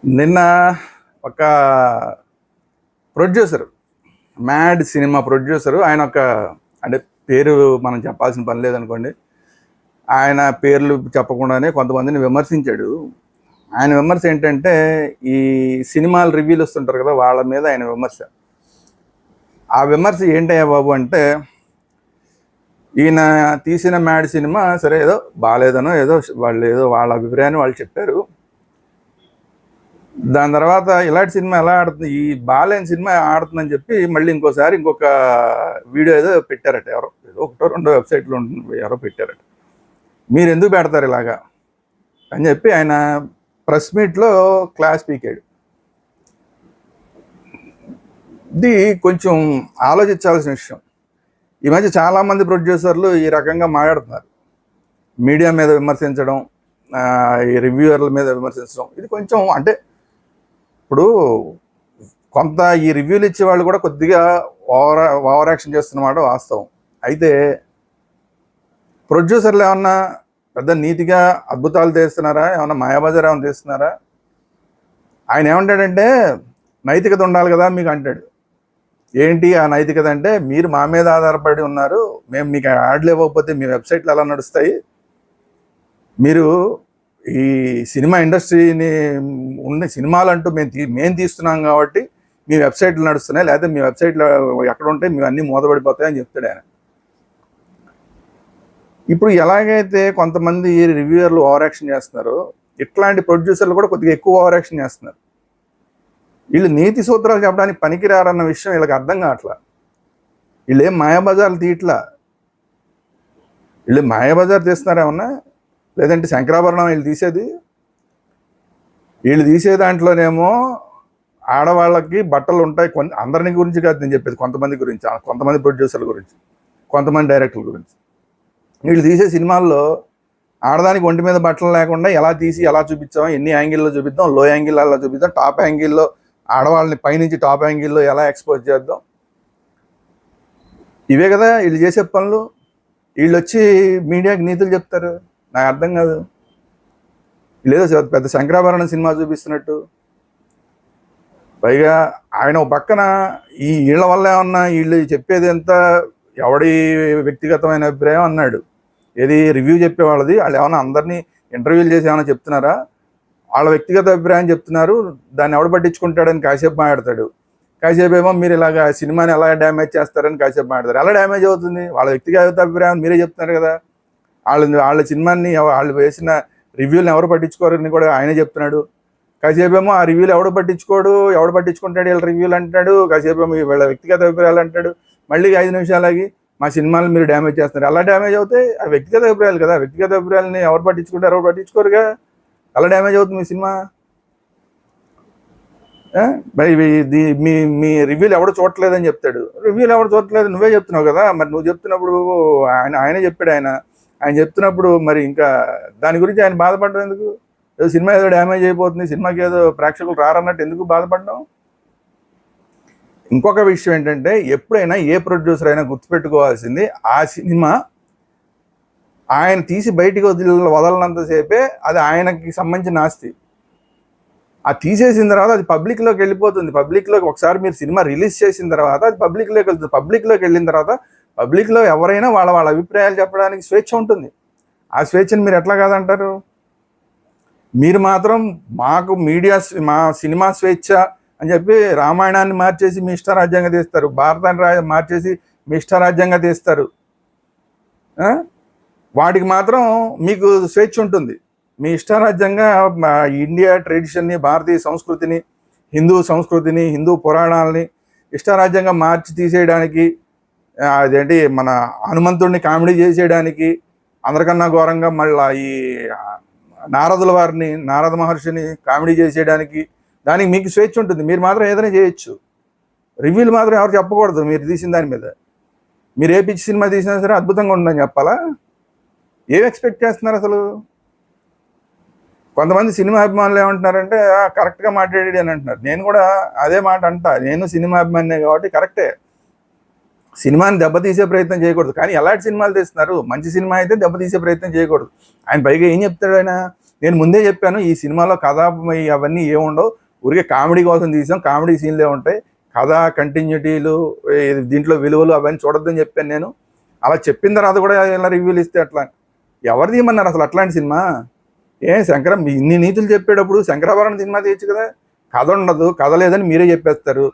నిన్న ఒక producer, mad cinema producer, ఆయన ఒక అంటే పేరు మనం చెప్పాల్సిన పని లేదనుకోండి. ఆయన పేర్లు చెప్పకుండానే కొంతమందిని విమర్శించాడు. ఆయన విమర్శ ఏంటంటే, ఈ సినిమాలు రివ్యూలు వస్తుంటారు కదా, వాళ్ళ మీద ఆయన విమర్శ. ఆ విమర్శ ఏంటయ్యా బాబు అంటే, ఈయన తీసిన మ్యాడ్ సినిమా సరే ఏదో బాగాలేదనో ఏదో వాళ్ళ అభిప్రాయాన్ని వాళ్ళు చెప్పారు. దాని తర్వాత ఇలాంటి సినిమా ఎలా ఆడుతుంది, ఈ బాలేని సినిమా ఆడుతుందని చెప్పి మళ్ళీ ఇంకోసారి ఇంకొక వీడియో ఏదో పెట్టారట. ఏదో ఒకటో రెండో వెబ్సైట్లో ఎవరో పెట్టారట. మీరు ఎందుకు పెడతారు ఇలాగా అని చెప్పి ఆయన ప్రెస్ మీట్లో క్లాస్ పీకాడు. ఇది కొంచెం ఆలోచించాల్సిన విషయం. ఈ మధ్య చాలామంది ప్రొడ్యూసర్లు ఈ రకంగా మాట్లాడుతున్నారు. మీడియా మీద విమర్శించడం, ఈ రివ్యూవర్ల మీద విమర్శించడం, ఇది కొంచెం అంటే ఇప్పుడు కొంత ఈ రివ్యూలు ఇచ్చే వాళ్ళు కూడా కొద్దిగా ఓవర్ యాక్షన్ చేస్తున్నమాట వాస్తవం. అయితే ప్రొడ్యూసర్లు ఏమన్నా పెద్ద నీతిగా అద్భుతాలు తీస్తున్నారా, ఏమన్నా మాయాబజార్ ఏమైనా తీస్తున్నారా? ఆయన ఏమంటాడంటే, నైతికత ఉండాలి కదా మీకు అంటాడు. ఏంటి ఆ నైతికత అంటే, మీరు మా మీద ఆధారపడి ఉన్నారు, మేము మీకు యాడ్లు ఇవ్వకపోతే మీ వెబ్సైట్లు ఎలా నడుస్తాయి, మీరు ఈ సినిమా ఇండస్ట్రీని ఉన్న సినిమాలు అంటూ మేము తీస్తున్నాం కాబట్టి మీ వెబ్సైట్లు నడుస్తున్నాయి, లేకపోతే మీ వెబ్సైట్లు ఎక్కడ ఉంటే మేము అన్నీ మూతపడిపోతాయి అని చెప్తాడు ఆయన. ఇప్పుడు ఎలాగైతే కొంతమంది రివ్యూవర్లు ఓవర్ యాక్షన్ చేస్తున్నారో, ఇట్లాంటి ప్రొడ్యూసర్లు కూడా కొద్దిగా ఎక్కువ ఓవర్ యాక్షన్ చేస్తున్నారు. వీళ్ళు నీతి సూత్రాలు చెప్పడానికి పనికిరారన్న విషయం వీళ్ళకి అర్థం కావట్లా. వీళ్ళు ఏం మాయాబజార్లు తీయట్లా. వీళ్ళు మాయాబజార్ తీస్తున్నారేమన్నా, లేదంటే శంకరాభరణం వీళ్ళు తీసేది. వీళ్ళు తీసే దాంట్లోనేమో ఆడవాళ్ళకి బట్టలు ఉంటాయి. అందరిని గురించి కాదు నేను చెప్పేది, కొంతమంది గురించి, కొంతమంది ప్రొడ్యూసర్ల గురించి, కొంతమంది డైరెక్టర్ల గురించి. వీళ్ళు తీసే సినిమాల్లో ఆడదానికి ఒంటి మీద బట్టలు లేకుండా ఎలా తీసి ఎలా చూపించాం, ఎన్ని యాంగిల్లో చూపిద్దాం, లో యాంగిల్ అలా చూపిద్దాం, టాప్ యాంగిల్లో ఆడవాళ్ళని పైనుంచి టాప్ యాంగిల్లో ఎలా ఎక్స్పోజ్ చేద్దాం, ఇవే కదా వీళ్ళు చేసే పనులు. వీళ్ళు వచ్చి మీడియాకి నీతులు చెప్తారు. నాకు అర్థం కాదు. లేదో పెద్ద శంకరాభరణం సినిమా చూపిస్తున్నట్టు. పైగా ఆయన ఒక పక్కన ఈ వీళ్ళ వల్ల ఏమన్నా వీళ్ళు చెప్పేది ఎంత ఎవడి వ్యక్తిగతమైన అభిప్రాయం అన్నాడు. ఏది రివ్యూ చెప్పేవాళ్ళది. వాళ్ళు ఏమన్నా అందరినీ ఇంటర్వ్యూలు చేసి ఏమైనా చెప్తున్నారా? వాళ్ళ వ్యక్తిగత అభిప్రాయం చెప్తున్నారు, దాన్ని ఎవడు పట్టించుకుంటాడని కాసేపు మాట్లాడతాడు. కాసేపు ఏమో మీరు ఇలాగ సినిమాని ఎలా డ్యామేజ్ చేస్తారని కాసేపు మాట్లాడతారు. ఎలా డ్యామేజ్ అవుతుంది? వాళ్ళ వ్యక్తిగత అభిప్రాయం మీరే చెప్తున్నారు కదా. వాళ్ళ సినిమాని వాళ్ళు వేసిన రివ్యూలను ఎవరు పట్టించుకోరని కూడా ఆయనే చెప్తున్నాడు. కాసేపు ఏమో ఆ రివ్యూలు ఎవడు పట్టించుకుంటాడు వీళ్ళ రివ్యూలు అంటాడు. కాసేపు ఏమో వీళ్ళ వ్యక్తిగత అభిప్రాయాలు అంటాడు. మళ్ళీ 5 నిమిషాలకి మా సినిమాలు మీరు డ్యామేజ్ చేస్తున్నారు. ఎలా డ్యామేజ్ అవుతాయి? ఆ వ్యక్తిగత అభిప్రాయాలు కదా. వ్యక్తిగత అభిప్రాయాలని ఎవరు పట్టించుకుంటారు, ఎవరు పట్టించుకోరుగా. ఎలా డ్యామేజ్ అవుతుంది మీ సినిమా? మరి మీ రివ్యూలు ఎవడు చూడట్లేదని చెప్తాడు. రివ్యూలు ఎవడు చూడట్లేదు నువ్వే చెప్తున్నావు కదా. మరి నువ్వు చెప్తున్నప్పుడు ఆయనే చెప్పాడు. ఆయన చెప్తున్నప్పుడు మరి ఇంకా దాని గురించి ఆయన బాధపడడం ఎందుకు? ఏదో సినిమా ఏదో డ్యామేజ్ అయిపోతుంది, సినిమాకి ఏదో ప్రేక్షకులు రారన్నట్టు ఎందుకు బాధపడడం? ఇంకొక విషయం ఏంటంటే, ఎప్పుడైనా ఏ ప్రొడ్యూసర్ అయినా గుర్తుపెట్టుకోవాల్సింది, ఆ సినిమా ఆయన తీసి బయటికి వదలనంతసేపే అది ఆయనకి సంబంధించిన ఆస్తి. ఆ తీసేసిన తర్వాత అది పబ్లిక్లోకి వెళ్ళిపోతుంది. పబ్లిక్లోకి ఒకసారి మీరు సినిమా రిలీజ్ చేసిన తర్వాత అది పబ్లిక్లోకి వెళ్తుంది. పబ్లిక్లోకి వెళ్ళిన తర్వాత పబ్లిక్లో ఎవరైనా వాళ్ళ అభిప్రాయాలు చెప్పడానికి స్వేచ్ఛ ఉంటుంది. ఆ స్వేచ్ఛను మీరు ఎట్లా కాదంటారు? మీరు మాత్రం మాకు మా సినిమా స్వేచ్ఛ అని చెప్పి రామాయణాన్ని మార్చేసి మీ ఇష్టారాజ్యంగా తీస్తారు, భారతాన్ని మార్చేసి మీ ఇష్టారాజ్యంగా తీస్తారు. వాటికి మాత్రం మీకు స్వేచ్ఛ ఉంటుంది. మీ ఇష్టారాజ్యంగా ఇండియా ట్రెడిషన్ని, భారతీయ సంస్కృతిని, హిందూ సంస్కృతిని, హిందూ పురాణాలని ఇష్టారాజ్యంగా మార్చి తీసేయడానికి, అదేంటి మన హనుమంతుడిని కామెడీ చేసేయడానికి, అందరికన్నా ఘోరంగా మళ్ళీ ఈ నారద మహర్షిని కామెడీ చేసేయడానికి, దానికి మీకు స్వేచ్ఛ ఉంటుంది. మీరు మాత్రం ఏదైనా చేయొచ్చు. రివ్యూలు మాత్రం ఎవరు చెప్పకూడదు. మీరు తీసిన దాని మీద మీరు ఏ పిచ్చి సినిమా తీసినా సరే అద్భుతంగా ఉందని చెప్పాలా? ఏం ఎక్స్పెక్ట్ చేస్తున్నారు అసలు? కొంతమంది సినిమా అభిమానులు ఏమంటున్నారంటే, కరెక్ట్గా మాట్లాడాడు అని అంటున్నారు. నేను కూడా అదే మాట అంటా. నేను సినిమా అభిమానినే కాబట్టి కరెక్టే, సినిమాని దెబ్బతీసే ప్రయత్నం చేయకూడదు. కానీ ఎలాంటి సినిమాలు తీస్తున్నారు? మంచి సినిమా అయితే దెబ్బతీసే ప్రయత్నం చేయకూడదు. ఆయన పైగా ఏం చెప్తాడు, ఆయన నేను ముందే చెప్పాను, ఈ సినిమాలో కథ అవన్నీ ఏముండవు, ఊరికే కామెడీ కోసం తీసాం, కామెడీ సీన్లే ఉంటాయి, కథ కంటిన్యూటీలు దీంట్లో విలువలు అవన్నీ చూడొద్దని చెప్పాను నేను. అలా చెప్పిన తర్వాత కూడా ఇలా రివ్యూలు ఇస్తే అట్లా ఎవరు తీయమన్నారు అసలు అట్లాంటి సినిమా? ఇన్ని నీతులు చెప్పేటప్పుడు శంకరాభరణం సినిమా తీయచ్చు కదా. కథ ఉండదు, కథ లేదని మీరే చెప్పేస్తారు,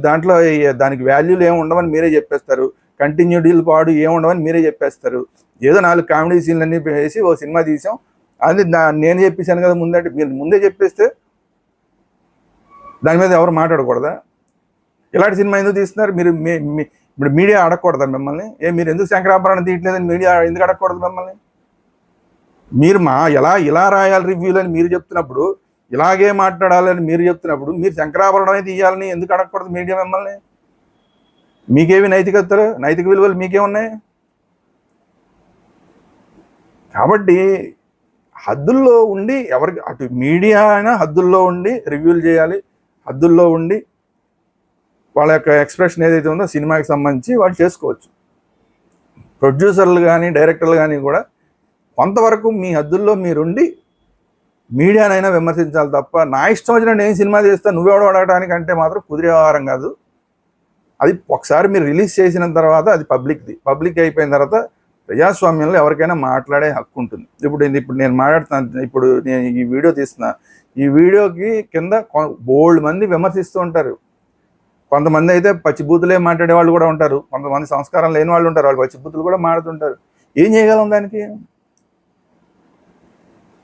దాంట్లో దానికి వాల్యూలు ఏమి ఉండవని మీరే చెప్పేస్తారు, కంటిన్యూటీలు పాడు ఏముండవని మీరే చెప్పేస్తారు, ఏదో 4 కామెడీ సీన్లన్నీ వేసి ఓ సినిమా తీసాం, అది నేను చెప్పేశాను కదా ముందే. మీరు ముందే చెప్పేస్తే దాని మీద ఎవరు మాట్లాడకూడదా? ఇలాంటి సినిమా ఎందుకు తీస్తున్నారు మీరు? ఇప్పుడు మీడియా అడగకూడదా మిమ్మల్ని? మీరు ఎందుకు శంకరాభరణం తీయట్లేదని మీడియా ఎందుకు అడగకూడదు మిమ్మల్ని? మీరు ఇలా రాయాలి రివ్యూలు అని మీరు చెప్తున్నప్పుడు, ఇలాగే మాట్లాడాలని మీరు చెప్తున్నప్పుడు, మీరు శంకరాభరణమే తీయాలని ఎందుకు అడగకూడదు మీడియా మిమ్మల్ని? మీకేవి నైతిక విలువలు మీకేమున్నాయి? కాబట్టి హద్దుల్లో ఉండి, ఎవరికి అటు మీడియా అయినా హద్దుల్లో ఉండి రివ్యూలు చేయాలి, హద్దుల్లో ఉండి వాళ్ళ యొక్క ఎక్స్ప్రెషన్ ఏదైతే ఉందో సినిమాకి సంబంధించి వాళ్ళు చేసుకోవచ్చు. ప్రొడ్యూసర్లు కానీ డైరెక్టర్లు కానీ కూడా కొంతవరకు మీ హద్దుల్లో మీరుండి మీడియానైనా విమర్శించాలి తప్ప, నా ఇష్టం వచ్చిన నేను సినిమా చేస్తా నువ్వెవడో అడగడానికి అంటే మాత్రం కుదిరే వ్యవహారం కాదు. అది ఒకసారి మీరు రిలీజ్ చేసిన తర్వాత అది పబ్లిక్ అయిపోయిన తర్వాత ప్రజాస్వామ్యంలో ఎవరికైనా మాట్లాడే హక్కు ఉంటుంది. ఇప్పుడు నేను మాట్లాడుతున్నాను, ఇప్పుడు నేను ఈ వీడియో తీస్తున్నా, ఈ వీడియోకి కింద బోల్డ్ మంది విమర్శిస్తూ ఉంటారు. కొంతమంది అయితే పచ్చిబూతులే మాట్లాడే వాళ్ళు కూడా ఉంటారు, కొంతమంది సంస్కారం లేని వాళ్ళు ఉంటారు, వాళ్ళు పచ్చిబూతులు కూడా మాట్లాడుతుంటారు. ఏం చేయగలం దానికి?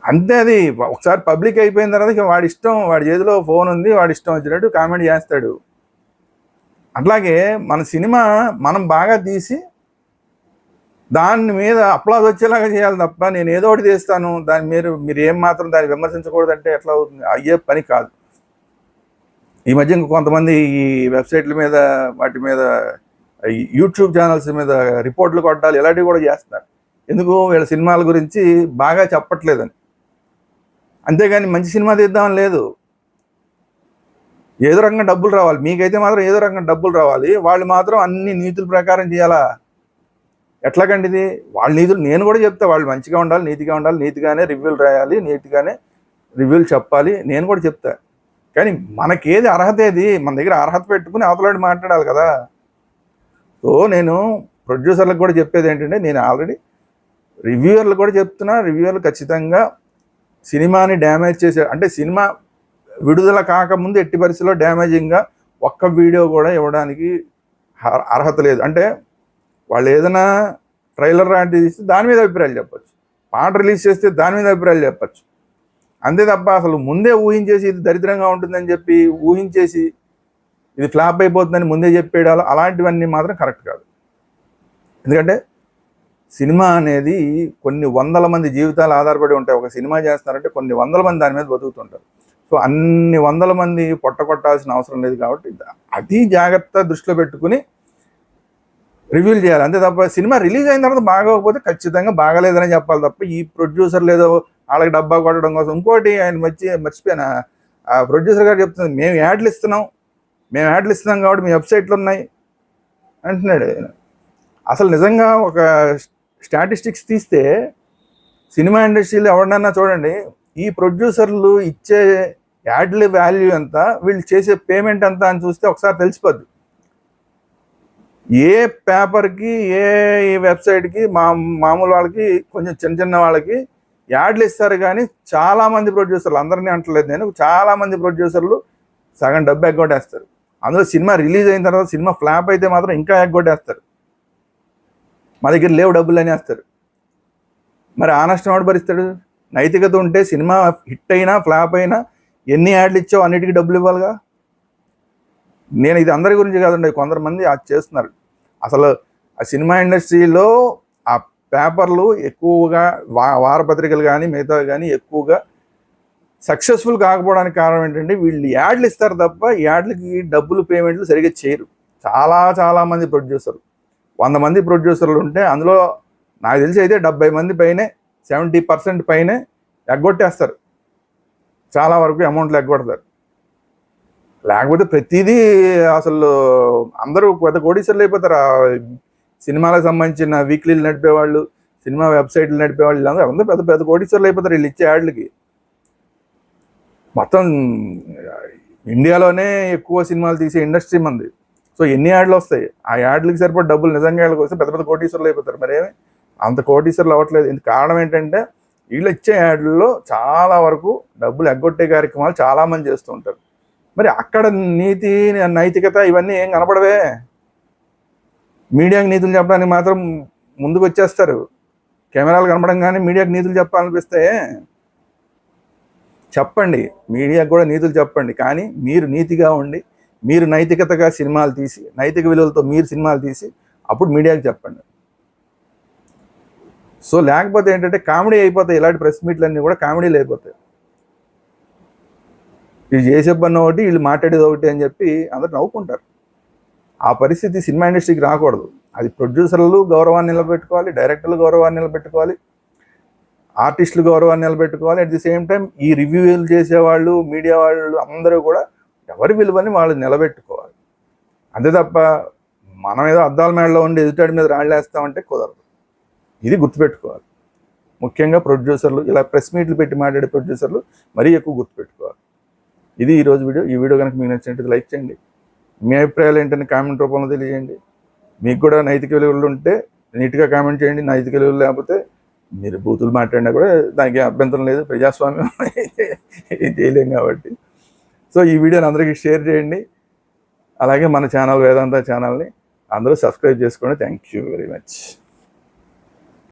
అంతే. అది ఒకసారి పబ్లిక్ అయిపోయిన తర్వాత వాడి ఇష్టం, వాడి చేతిలో ఫోన్ ఉంది, వాడి ఇష్టం వచ్చినట్టు కామెంట్ చేస్తాడు. అట్లాగే మన సినిమా మనం బాగా తీసి దాని మీద అప్లాజ్ వచ్చేలాగా చేయాలి తప్ప, నేను ఏదో ఒకటి చేస్తాను దాని మీరు ఏం మాత్రం దాన్ని విమర్శించకూడదంటే ఎట్లా అవుతుంది? అయ్యే పని కాదు. ఈ మధ్య కొంతమంది ఈ వెబ్సైట్ల మీద వాటి మీద యూట్యూబ్ ఛానల్స్ మీద రిపోర్ట్లు కొట్టాలి ఇలాంటివి కూడా చేస్తున్నారు. ఎందుకు? వీళ్ళ సినిమాల గురించి బాగా చెప్పట్లేదని. అంతేగాని మంచి సినిమా తీద్దామని లేదు. ఏదో రకంగా డబ్బులు రావాలి, మీకైతే మాత్రం ఏదో రకంగా డబ్బులు రావాలి, వాళ్ళు మాత్రం అన్ని నీతుల ప్రకారం చేయాలా? ఎట్లాగండి ఇది? వాళ్ళ నీతులు నేను కూడా చెప్తా, వాళ్ళు మంచిగా ఉండాలి, నీతిగా ఉండాలి, నీతిగానే రివ్యూలు రాయాలి, నీతిగానే రివ్యూలు చెప్పాలి, నేను కూడా చెప్తా. కానీ మనకేది అర్హత, ఏది మన దగ్గర అర్హత పెట్టుకుని అవతలాడి మాట్లాడాలి కదా. సో నేను ప్రొడ్యూసర్లకు కూడా చెప్పేది ఏంటంటే, నేను ఆల్రెడీ రివ్యూవర్లు కూడా చెప్తున్నా, రివ్యూవర్లు ఖచ్చితంగా సినిమాని డ్యామేజ్ చేసే, అంటే సినిమా విడుదల కాకముందు ఎట్టి పరిస్థితుల్లో డ్యామేజింగ్గా ఒక్క వీడియో కూడా ఇవ్వడానికి అర్హత లేదు. అంటే వాళ్ళు ఏదైనా ట్రైలర్ లాంటిది ఇస్తే దాని మీద అభిప్రాయాలు చెప్పచ్చు, పాట రిలీజ్ చేస్తే దాని మీద అభిప్రాయాలు చెప్పచ్చు, అంతే తప్ప అసలు ముందే ఊహించేసి ఇది దరిద్రంగా ఉంటుందని చెప్పి ఊహించేసి ఇది ఫ్లాప్ అయిపోతుందని ముందే చెప్పేయడాలు అలాంటివన్నీ మాత్రం కరెక్ట్ కాదు. ఎందుకంటే సినిమా అనేది కొన్ని వందల మంది జీవితాలు ఆధారపడి ఉంటాయి. ఒక సినిమా చేస్తున్నారంటే కొన్ని వందల మంది దాని మీద బతుకుతుంటారు. సో అన్ని వందల మంది కొట్టాల్సిన అవసరం లేదు. కాబట్టి అది జాగ్రత్త దృష్టిలో పెట్టుకుని రివ్యూలు చేయాలి, అంతే తప్ప సినిమా రిలీజ్ అయిన తర్వాత బాగోకపోతే ఖచ్చితంగా బాగలేదని చెప్పాలి తప్ప, ఈ ప్రొడ్యూసర్లు ఏదో వాళ్ళకి డబ్బా కొట్టడం కోసం. ఇంకోటి ఆయన మర్చిపోయిన ఆ ప్రొడ్యూసర్ గారు చెప్తుంది, మేము యాడ్లు ఇస్తున్నాం కాబట్టి మీ వెబ్సైట్లు ఉన్నాయి అంటున్నాడు. అసలు నిజంగా ఒక స్టాటిస్టిక్స్ తీస్తే సినిమా ఇండస్ట్రీలో ఎవరినన్నా చూడండి, ఈ ప్రొడ్యూసర్లు ఇచ్చే యాడ్ల వాల్యూ ఎంత, వీళ్ళు చేసే పేమెంట్ ఎంత అని చూస్తే ఒకసారి తెలిసిపోద్ది. ఏ పేపర్కి ఏ వెబ్సైట్కి మామూలు వాళ్ళకి కొంచెం చిన్న వాళ్ళకి యాడ్లు ఇస్తారు, కానీ చాలామంది ప్రొడ్యూసర్లు, అందరినీ అంటలేదు నేను, చాలామంది ప్రొడ్యూసర్లు సగం డబ్బు ఎగ్గొట్టేస్తారు. అందులో సినిమా రిలీజ్ అయిన తర్వాత సినిమా ఫ్లాప్ అయితే మాత్రం ఇంకా ఎగ్గొట్టేస్తారు, మా దగ్గర లేవు డబ్బులు అనేస్తారు. మరి ఆ నష్టం వాడు భరిస్తాడు? నైతికత ఉంటే సినిమా హిట్ అయినా ఫ్లాప్ అయినా ఎన్ని యాడ్లు ఇచ్చావు అన్నిటికీ డబ్బులు ఇవ్వాలిగా. నేను ఇది అందరి గురించి కాదండి, కొంతమంది అది చేస్తున్నారు. అసలు ఆ సినిమా ఇండస్ట్రీలో ఆ పేపర్లు ఎక్కువగా వారపత్రికలు కానీ మిగతావి కానీ ఎక్కువగా సక్సెస్ఫుల్ కాకపోవడానికి కారణం ఏంటంటే, వీళ్ళు యాడ్లు ఇస్తారు తప్ప యాడ్లకి డబ్బులు పేమెంట్లు సరిగ్గా చేయరు. చాలామంది ప్రొడ్యూసర్లు, 100 మంది ప్రొడ్యూసర్లు ఉంటే అందులో నాకు తెలిసి అయితే 70 మంది పైనే, 70% పైనే ఎగ్గొట్టేస్తారు, చాలా వరకు అమౌంట్లు ఎగ్గొడతారు. లేకపోతే ప్రతిదీ అసలు అందరూ పెద్ద కోటీశ్వర్లు అయిపోతారు. సినిమాలకు సంబంధించిన వీక్లీలు నడిపేవాళ్ళు, సినిమా వెబ్సైట్లు నడిపే వాళ్ళు అందరూ పెద్ద పెద్ద కోటీశ్వర్లు అయిపోతారు వీళ్ళు ఇచ్చే యాడ్లకి. మొత్తం ఇండియాలోనే ఎక్కువ సినిమాలు తీసే ఇండస్ట్రీ మంది. సో ఎన్ని యాడ్లు వస్తాయి, ఆ యాడ్లకి సరిపడ డబ్బులు నిజంగా యాడ్లకు వస్తే పెద్ద పెద్ద కోటీశ్వర్లు అయిపోతారు. మరేమి అంత కోటీశ్వర్లు అవ్వట్లేదు. ఇందుకు కారణం ఏంటంటే వీళ్ళు ఇచ్చే యాడ్లలో చాలా వరకు డబ్బులు ఎగ్గొట్టే కార్యక్రమాలు చాలామంది చేస్తూ ఉంటారు. మరి అక్కడ నీతి నైతికత ఇవన్నీ ఏం కనపడవే. మీడియాకి నీతులు చెప్పడానికి మాత్రం ముందుకు వచ్చేస్తారు. కెమెరాలు కనపడంగానే మీడియాకి నీతులు చెప్పాలనిపిస్తే చెప్పండి, మీడియాకు కూడా నీతులు చెప్పండి. కానీ మీరు నీతిగా ఉండి, మీరు నైతికతగా సినిమాలు తీసి, నైతిక విలువలతో మీరు సినిమాలు తీసి అప్పుడు మీడియాకి చెప్పండి. సో లేకపోతే ఏంటంటే కామెడీ అయిపోతాయి. ఇలాంటి ప్రెస్ మీట్లన్నీ కూడా కామెడీలు అయిపోతాయి. వీళ్ళు చేసే పని ఒకటి, వీళ్ళు మాట్లాడేది ఒకటి అని చెప్పి అందరు నవ్వుకుంటారు. ఆ పరిస్థితి సినిమా ఇండస్ట్రీకి రాకూడదు. అది ప్రొడ్యూసర్లు గౌరవాన్ని నిలబెట్టుకోవాలి, డైరెక్టర్లు గౌరవాన్ని నిలబెట్టుకోవాలి, ఆర్టిస్టులు గౌరవాన్ని నిలబెట్టుకోవాలి. అట్ ది సేమ్ టైం ఈ రివ్యూలు చేసేవాళ్ళు, మీడియా వాళ్ళు అందరూ కూడా ఎవరి విలువని వాళ్ళు నిలబెట్టుకోవాలి. అంతే తప్ప మనం ఏదో అద్దాల మేడలో ఉండి ఎదుటాడి మీద రాళ్ళేస్తామంటే కుదరదు. ఇది గుర్తుపెట్టుకోవాలి. ముఖ్యంగా ప్రొడ్యూసర్లు, ఇలా ప్రెస్ మీట్లు పెట్టి మాట్లాడే ప్రొడ్యూసర్లు మరీ ఎక్కువ గుర్తుపెట్టుకోవాలి. ఇది ఈరోజు వీడియో. ఈ వీడియో కనుక మీకు నచ్చినట్టు లైక్ చేయండి. మీ అభిప్రాయాలు ఏంటని కామెంట్ రూపంలో తెలియజేయండి. మీకు కూడా నైతిక విలువలు ఉంటే నీట్గా కామెంట్ చేయండి. నైతిక విలువలు లేకపోతే మీరు బూతులు మాట్లాడినా కూడా దానికి అభ్యంతరం లేదు. ప్రజాస్వామ్యం చేయలేం కాబట్టి. సో ఈ వీడియోని అందరికీ షేర్ చేయండి. అలాగే మన ఛానల్ వేదాంత ఛానల్ని అందరూ సబ్స్క్రైబ్ చేసుకోండి. Thank you very much.